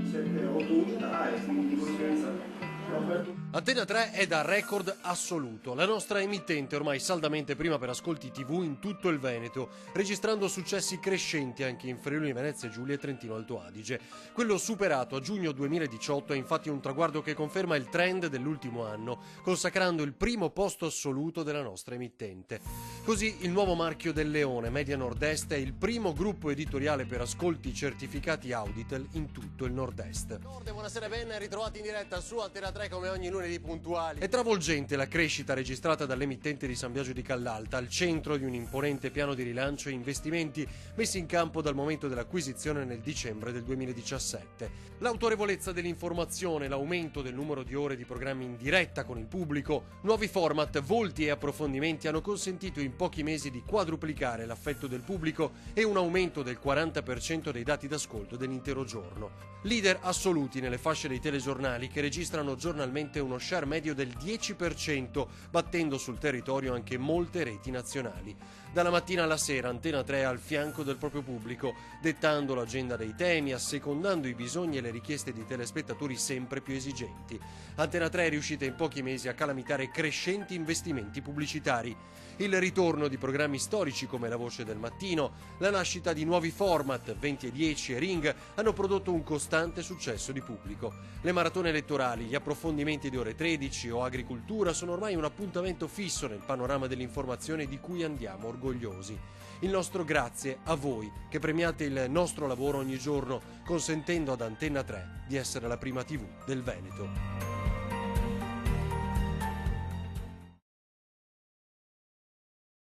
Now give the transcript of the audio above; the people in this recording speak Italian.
7, 8 unità e quindi di conseguenza ho aperto. Antena 3 è da record assoluto, la nostra emittente ormai saldamente prima per ascolti TV in tutto il Veneto, registrando successi crescenti anche in Friuli Venezia Giulia e Trentino Alto Adige. Quello superato a giugno 2018 è infatti un traguardo che conferma il trend dell'ultimo anno, consacrando il primo posto assoluto della nostra emittente. Così il nuovo marchio del Leone, Media Nord-Est, è il primo gruppo editoriale per ascolti certificati Auditel in tutto il Nord-Est. Buonasera, ben ritrovati in diretta su Antena 3 come ogni lunedì puntuali. È travolgente la crescita registrata dall'emittente di San Biagio di Callalta, al centro di un imponente piano di rilancio e investimenti messi in campo dal momento dell'acquisizione nel dicembre del 2017. L'autorevolezza dell'informazione, l'aumento del numero di ore di programmi in diretta con il pubblico, nuovi format, volti e approfondimenti hanno consentito in pochi mesi di quadruplicare l'affetto del pubblico e un aumento del 40% dei dati d'ascolto dell'intero giorno. Leader assoluti nelle fasce dei telegiornali che registrano giornalmente uno share medio del 10%, battendo sul territorio anche molte reti nazionali. Dalla mattina alla sera Antena 3 è al fianco del proprio pubblico, dettando l'agenda dei temi, assecondando i bisogni e le richieste di telespettatori sempre più esigenti. Antena 3 è riuscita in pochi mesi a calamitare crescenti investimenti pubblicitari. Il ritorno di programmi storici come La Voce del Mattino, la nascita di nuovi format, 20 e 10 e Ring, hanno prodotto un costante successo di pubblico. Le maratone elettorali, gli approfondimenti di ore 13 o agricoltura sono ormai un appuntamento fisso nel panorama dell'informazione di cui andiamo orgogliosi. Il nostro grazie a voi che premiate il nostro lavoro ogni giorno, consentendo ad Antena 3 di essere la prima TV del Veneto.